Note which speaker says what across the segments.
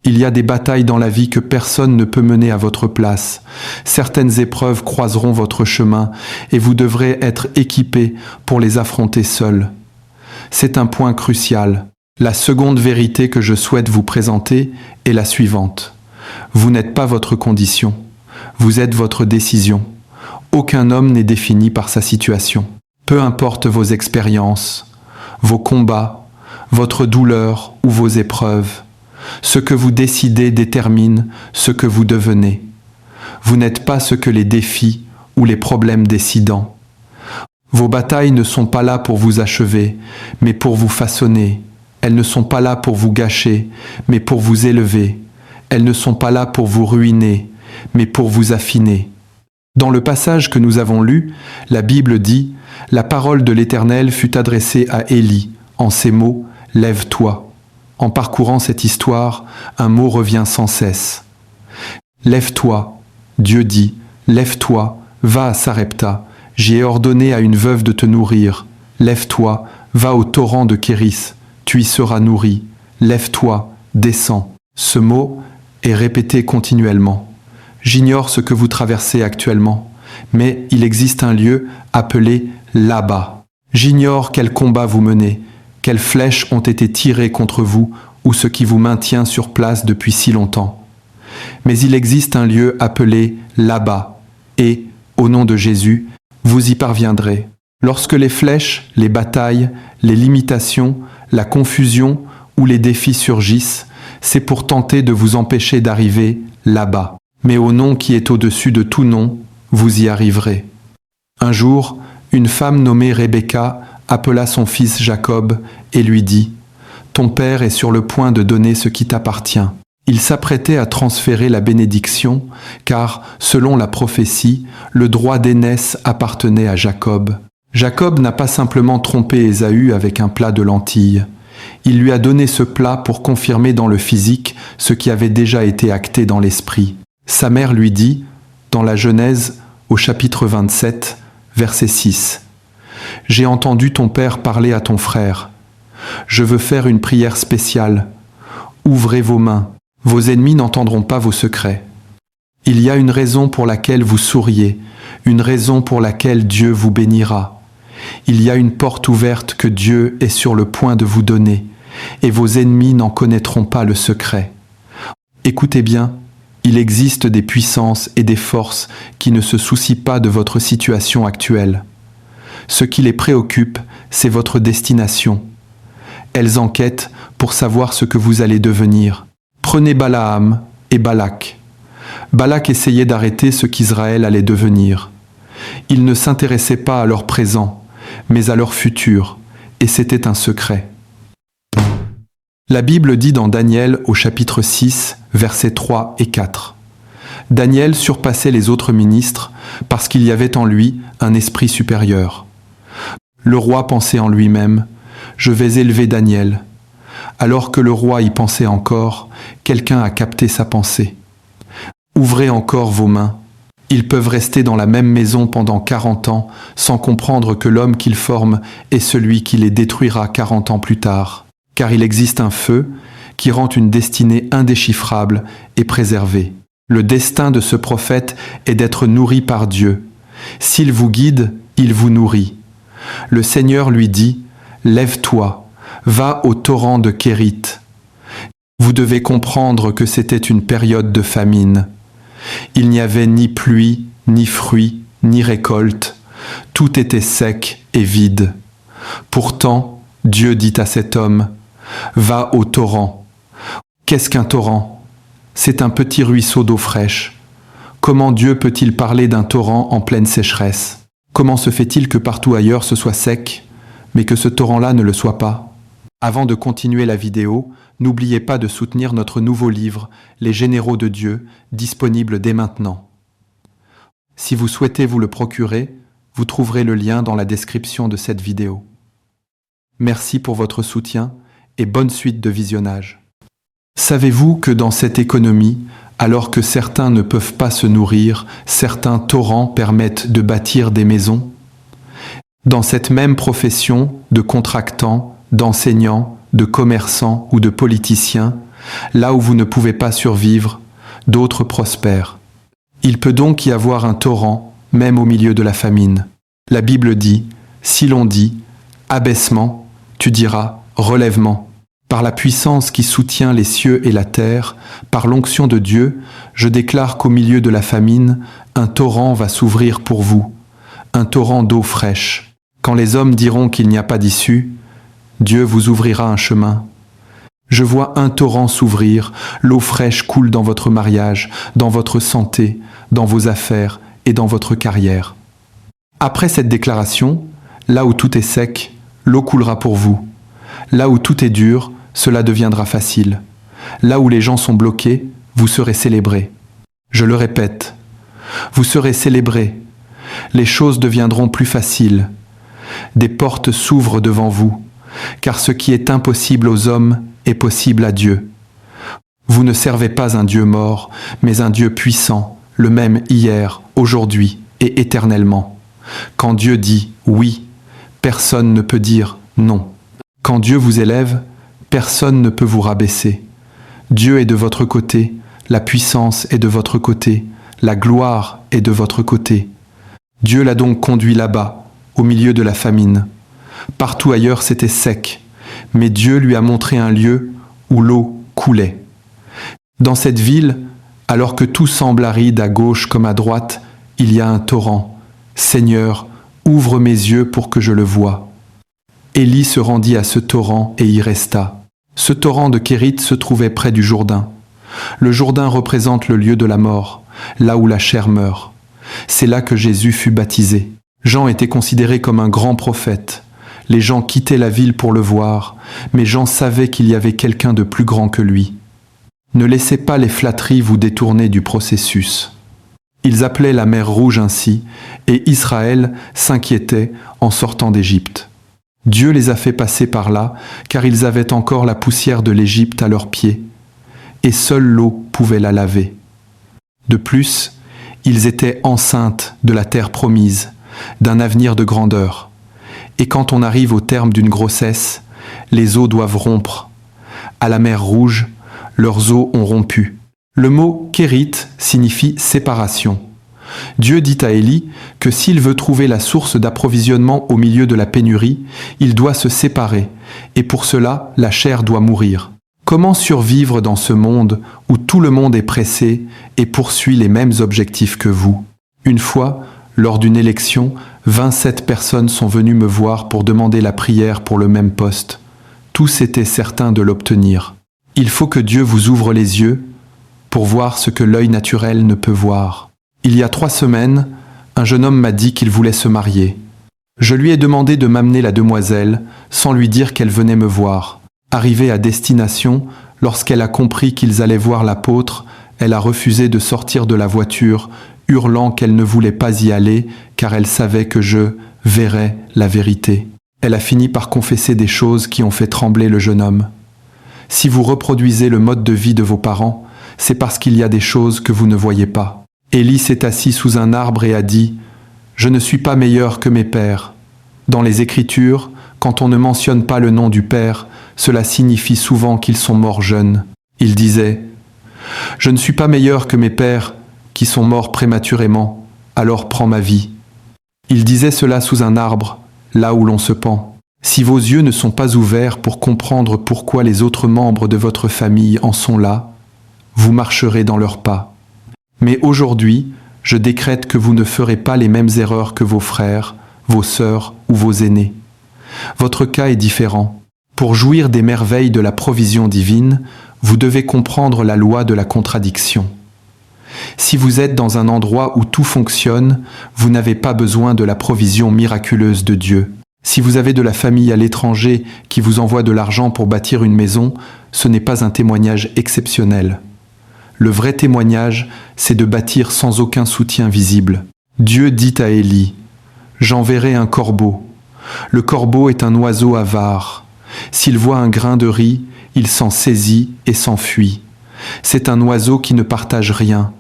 Speaker 1: Il y a des batailles dans la vie que personne ne peut mener à votre place. Certaines épreuves croiseront votre chemin et vous devrez être équipé pour les affronter seul. C'est un point crucial. La seconde vérité que je souhaite vous présenter est la suivante. Vous n'êtes pas votre condition. Vous êtes votre décision. Aucun homme n'est défini par sa situation. Peu importe vos expériences, vos combats, votre douleur ou vos épreuves, ce que vous décidez détermine ce que vous devenez. Vous n'êtes pas ce que les défis ou les problèmes décident. Vos batailles ne sont pas là pour vous achever, mais pour vous façonner. Elles ne sont pas là pour vous gâcher, mais pour vous élever. Elles ne sont pas là pour vous ruiner, mais pour vous affiner. Dans le passage que nous avons lu, la Bible dit « La parole de l'Éternel fut adressée à Élie, en ces mots « Lève-toi ». En parcourant cette histoire, un mot revient sans cesse. « Lève-toi », Dieu dit, « Lève-toi, va à Sarepta, j'ai ordonné à une veuve de te nourrir. Lève-toi, va au torrent de Kéris, tu y seras nourri. Lève-toi, descends. » Ce mot est répété continuellement. J'ignore ce que vous traversez actuellement, mais il existe un lieu appelé là-bas. J'ignore quel combat vous menez, quelles flèches ont été tirées contre vous ou ce qui vous maintient sur place depuis si longtemps. Mais il existe un lieu appelé là-bas, et, au nom de Jésus, vous y parviendrez. Lorsque les flèches, les batailles, les limitations, la confusion ou les défis surgissent, c'est pour tenter de vous empêcher d'arriver là-bas. Mais au nom qui est au-dessus de tout nom, vous y arriverez. Un jour, une femme nommée Rebecca appela son fils Jacob et lui dit « Ton père est sur le point de donner ce qui t'appartient. » Il s'apprêtait à transférer la bénédiction, car, selon la prophétie, le droit d'aînesse appartenait à Jacob. Jacob n'a pas simplement trompé Ésaü avec un plat de lentilles. Il lui a donné ce plat pour confirmer dans le physique ce qui avait déjà été acté dans l'esprit. Sa mère lui dit, dans la Genèse, au chapitre 27, verset 6, « J'ai entendu ton père parler à ton frère. Je veux faire une prière spéciale. Ouvrez vos mains. Vos ennemis n'entendront pas vos secrets. Il y a une raison pour laquelle vous souriez, une raison pour laquelle Dieu vous bénira. Il y a une porte ouverte que Dieu est sur le point de vous donner, et vos ennemis n'en connaîtront pas le secret. Écoutez bien, il existe des puissances et des forces qui ne se soucient pas de votre situation actuelle. Ce qui les préoccupe, c'est votre destination. Elles enquêtent pour savoir ce que vous allez devenir. Prenez Balaam et Balak. Balak essayait d'arrêter ce qu'Israël allait devenir. Il ne s'intéressait pas à leur présent, mais à leur futur, et c'était un secret. La Bible dit dans Daniel au chapitre 6, versets 3 et 4. Daniel surpassait les autres ministres parce qu'il y avait en lui un esprit supérieur. Le roi pensait en lui-même, « Je vais élever Daniel ». Alors que le roi y pensait encore, quelqu'un a capté sa pensée. Ouvrez encore vos mains. Ils peuvent rester dans la même maison pendant 40 ans sans comprendre que l'homme qu'ils forment est celui qui les détruira 40 ans plus tard. Car il existe un feu qui rend une destinée indéchiffrable et préservée. Le destin de ce prophète est d'être nourri par Dieu. S'il vous guide, il vous nourrit. Le Seigneur lui dit « Lève-toi. Va au torrent de Kérit. » Vous devez comprendre que c'était une période de famine. Il n'y avait ni pluie, ni fruits, ni récolte. Tout était sec et vide. Pourtant, Dieu dit à cet homme, « Va au torrent. » Qu'est-ce qu'un torrent? C'est un petit ruisseau d'eau fraîche. Comment Dieu peut-il parler d'un torrent en pleine sécheresse? Comment se fait-il que partout ailleurs ce soit sec, mais que ce torrent-là ne le soit pas? Avant de continuer la vidéo, n'oubliez pas de soutenir notre nouveau livre « Les généraux de Dieu » disponible dès maintenant. Si vous souhaitez vous le procurer, vous trouverez le lien dans la description de cette vidéo. Merci pour votre soutien et bonne suite de visionnage. Savez-vous que dans cette économie, alors que certains ne peuvent pas se nourrir, certains torrents permettent de bâtir des maisons? Dans cette même profession de contractants, d'enseignants, de commerçants ou de politiciens, Là où vous ne pouvez pas survivre, d'autres prospèrent. Il peut donc y avoir un torrent, même au milieu de la famine. La Bible dit, si l'on dit abaissement, tu diras relèvement. Par la puissance qui soutient les cieux et la terre, par l'onction de Dieu, je déclare qu'au milieu de la famine, un torrent va s'ouvrir pour vous, un torrent d'eau fraîche. Quand les hommes diront qu'il n'y a pas d'issue, Dieu vous ouvrira un chemin. Je vois un torrent s'ouvrir, l'eau fraîche coule dans votre mariage, dans votre santé, dans vos affaires et dans votre carrière. Après cette déclaration, là où tout est sec, l'eau coulera pour vous. Là où tout est dur, cela deviendra facile. Là où les gens sont bloqués, vous serez célébrés. Je le répète, vous serez célébrés. Les choses deviendront plus faciles. Des portes s'ouvrent devant vous, car ce qui est impossible aux hommes est possible à Dieu. Vous ne servez pas un Dieu mort, mais un Dieu puissant, le même hier, aujourd'hui et éternellement. Quand Dieu dit oui, personne ne peut dire non. Quand Dieu vous élève, personne ne peut vous rabaisser. Dieu est de votre côté, la puissance est de votre côté, la gloire est de votre côté. Dieu l'a donc conduit là-bas, au milieu de la famine. Partout ailleurs c'était sec, mais Dieu lui a montré un lieu où l'eau coulait. Dans cette ville, alors que tout semble aride à gauche comme à droite, il y a un torrent. Seigneur, ouvre mes yeux pour que je le voie. Élie se rendit à ce torrent et y resta. Ce torrent de Kérit se trouvait près du Jourdain. Le Jourdain représente le lieu de la mort, là où la chair meurt. C'est là que Jésus fut baptisé. Jean était considéré comme un grand prophète. Les gens quittaient la ville pour le voir, mais Jean savait qu'il y avait quelqu'un de plus grand que lui. Ne laissez pas les flatteries vous détourner du processus. Ils appelaient la mer Rouge ainsi, et Israël s'inquiétait en sortant d'Égypte. Dieu les a fait passer par là, car ils avaient encore la poussière de l'Égypte à leurs pieds, et seule l'eau pouvait la laver. De plus, ils étaient enceintes de la terre promise, d'un avenir de grandeur. Et quand on arrive au terme d'une grossesse, les eaux doivent rompre. À la mer Rouge, leurs eaux ont rompu. Le mot « kérit » signifie « séparation ». Dieu dit à Élie que s'il veut trouver la source d'approvisionnement au milieu de la pénurie, il doit se séparer, et pour cela, la chair doit mourir. Comment survivre dans ce monde où tout le monde est pressé et poursuit les mêmes objectifs que vous? Une fois, lors d'une élection, 27 personnes sont venues me voir pour demander la prière pour le même poste. Tous étaient certains de l'obtenir. Il faut que Dieu vous ouvre les yeux pour voir ce que l'œil naturel ne peut voir. Il y a 3 semaines, un jeune homme m'a dit qu'il voulait se marier. Je lui ai demandé de m'amener la demoiselle sans lui dire qu'elle venait me voir. Arrivée à destination, lorsqu'elle a compris qu'ils allaient voir l'apôtre, elle a refusé de sortir de la voiture, hurlant qu'elle ne voulait pas y aller car elle savait que je verrais la vérité. Elle a fini par confesser des choses qui ont fait trembler le jeune homme. Si vous reproduisez le mode de vie de vos parents, c'est parce qu'il y a des choses que vous ne voyez pas. Élie s'est assis sous un arbre et a dit « Je ne suis pas meilleur que mes pères ». Dans les Écritures, quand on ne mentionne pas le nom du père, cela signifie souvent qu'ils sont morts jeunes. Il disait « Je ne suis pas meilleur que mes pères qui sont morts prématurément, alors prends ma vie ». Il disait cela sous un arbre, là où l'on se pend. Si vos yeux ne sont pas ouverts pour comprendre pourquoi les autres membres de votre famille en sont là, vous marcherez dans leurs pas. Mais aujourd'hui, je décrète que vous ne ferez pas les mêmes erreurs que vos frères, vos sœurs ou vos aînés. Votre cas est différent. Pour jouir des merveilles de la provision divine, vous devez comprendre la loi de la contradiction. Si vous êtes dans un endroit où tout fonctionne, vous n'avez pas besoin de la provision miraculeuse de Dieu. Si vous avez de la famille à l'étranger qui vous envoie de l'argent pour bâtir une maison, ce n'est pas un témoignage exceptionnel. Le vrai témoignage, c'est de bâtir sans aucun soutien visible. Dieu dit à Élie « J'enverrai un corbeau. Le corbeau est un oiseau avare. S'il voit un grain de riz, il s'en saisit et s'enfuit. C'est un oiseau qui ne partage rien.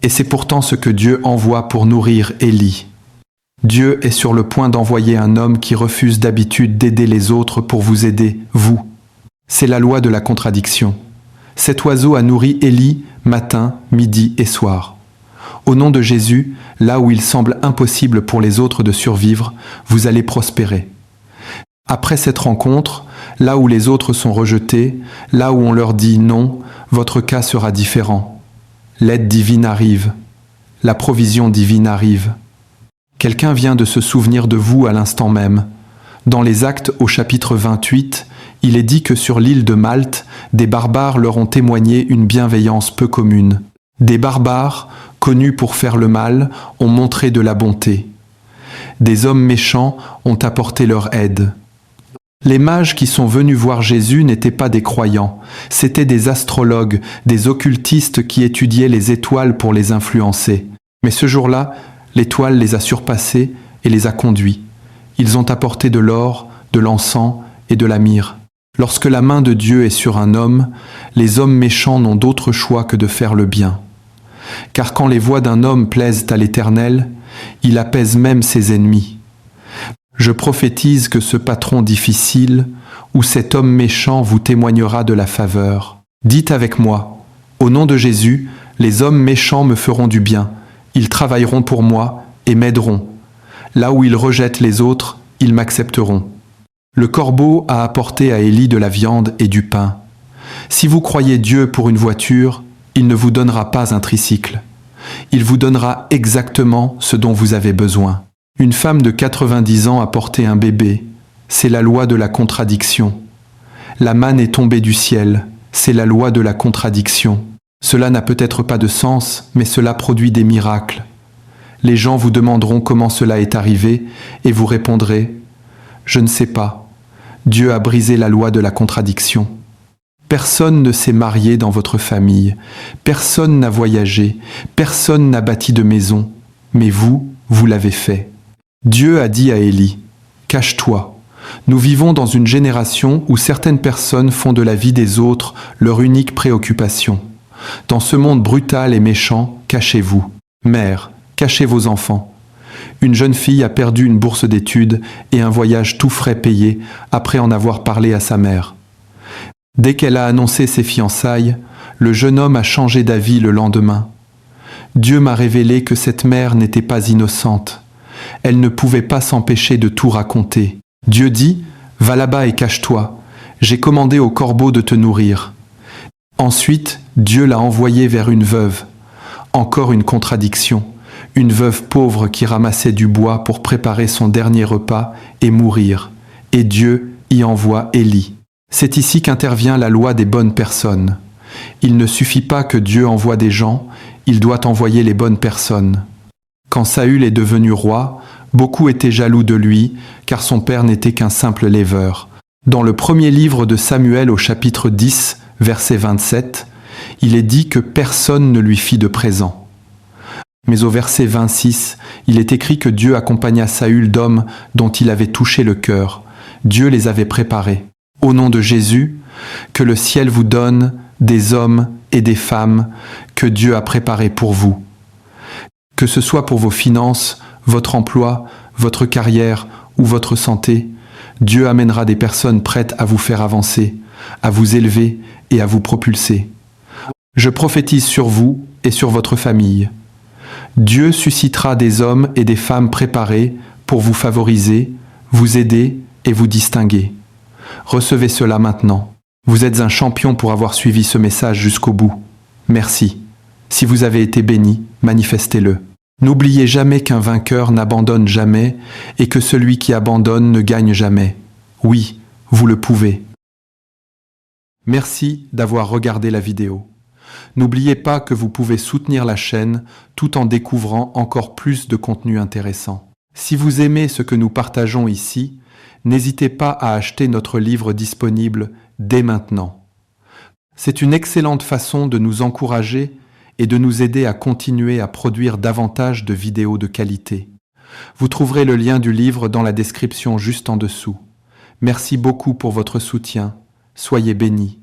Speaker 1: Et c'est pourtant ce que Dieu envoie pour nourrir Élie. Dieu est sur le point d'envoyer un homme qui refuse d'habitude d'aider les autres pour vous aider, vous. C'est la loi de la contradiction. Cet oiseau a nourri Élie matin, midi et soir. Au nom de Jésus, là où il semble impossible pour les autres de survivre, vous allez prospérer. Après cette rencontre, là où les autres sont rejetés, là où on leur dit non, votre cas sera différent. L'aide divine arrive. La provision divine arrive. Quelqu'un vient de se souvenir de vous à l'instant même. Dans les Actes au chapitre 28, il est dit que sur l'île de Malte, des barbares leur ont témoigné une bienveillance peu commune. Des barbares, connus pour faire le mal, ont montré de la bonté. Des hommes méchants ont apporté leur aide. Les mages qui sont venus voir Jésus n'étaient pas des croyants, c'étaient des astrologues, des occultistes qui étudiaient les étoiles pour les influencer. Mais ce jour-là, l'étoile les a surpassés et les a conduits. Ils ont apporté de l'or, de l'encens et de la myrrhe. Lorsque la main de Dieu est sur un homme, les hommes méchants n'ont d'autre choix que de faire le bien. Car quand les voies d'un homme plaisent à l'Éternel, il apaise même ses ennemis. Je prophétise que ce patron difficile ou cet homme méchant vous témoignera de la faveur. Dites avec moi, au nom de Jésus, les hommes méchants me feront du bien, ils travailleront pour moi et m'aideront. Là où ils rejettent les autres, ils m'accepteront. Le corbeau a apporté à Élie de la viande et du pain. Si vous croyez Dieu pour une voiture, il ne vous donnera pas un tricycle. Il vous donnera exactement ce dont vous avez besoin. Une femme de 90 ans a porté un bébé. C'est la loi de la contradiction. La manne est tombée du ciel. C'est la loi de la contradiction. Cela n'a peut-être pas de sens, mais cela produit des miracles. Les gens vous demanderont comment cela est arrivé, et vous répondrez « Je ne sais pas. Dieu a brisé la loi de la contradiction. » Personne ne s'est marié dans votre famille, personne n'a voyagé, personne n'a bâti de maison, mais vous, vous l'avez fait. Dieu a dit à Élie, « Cache-toi. Nous vivons dans une génération où certaines personnes font de la vie des autres leur unique préoccupation. Dans ce monde brutal et méchant, cachez-vous. Mère, cachez vos enfants. » Une jeune fille a perdu une bourse d'études et un voyage tout frais payé après en avoir parlé à sa mère. Dès qu'elle a annoncé ses fiançailles, le jeune homme a changé d'avis le lendemain. Dieu m'a révélé que cette mère n'était pas innocente. Elle ne pouvait pas s'empêcher de tout raconter. Dieu dit « Va là-bas et cache-toi. J'ai commandé au corbeau de te nourrir. » Ensuite, Dieu l'a envoyée vers une veuve. Encore une contradiction. Une veuve pauvre qui ramassait du bois pour préparer son dernier repas et mourir. Et Dieu y envoie Élie. C'est ici qu'intervient la loi des bonnes personnes. Il ne suffit pas que Dieu envoie des gens, il doit envoyer les bonnes personnes. Quand Saül est devenu roi, beaucoup étaient jaloux de lui, car son père n'était qu'un simple leveur. Dans le premier livre de Samuel au chapitre 10, verset 27, il est dit que personne ne lui fit de présent. Mais au verset 26, il est écrit que Dieu accompagna Saül d'hommes dont il avait touché le cœur. Dieu les avait préparés. Au nom de Jésus, que le ciel vous donne des hommes et des femmes que Dieu a préparés pour vous. Que ce soit pour vos finances, votre emploi, votre carrière ou votre santé, Dieu amènera des personnes prêtes à vous faire avancer, à vous élever et à vous propulser. Je prophétise sur vous et sur votre famille. Dieu suscitera des hommes et des femmes préparés pour vous favoriser, vous aider et vous distinguer. Recevez cela maintenant. Vous êtes un champion pour avoir suivi ce message jusqu'au bout. Merci. Si vous avez été béni, manifestez-le. N'oubliez jamais qu'un vainqueur n'abandonne jamais et que celui qui abandonne ne gagne jamais. Oui, vous le pouvez. Merci d'avoir regardé la vidéo. N'oubliez pas que vous pouvez soutenir la chaîne tout en découvrant encore plus de contenu intéressant. Si vous aimez ce que nous partageons ici, n'hésitez pas à acheter notre livre disponible dès maintenant. C'est une excellente façon de nous encourager et de nous aider à continuer à produire davantage de vidéos de qualité. Vous trouverez le lien du livre dans la description juste en dessous. Merci beaucoup pour votre soutien. Soyez bénis.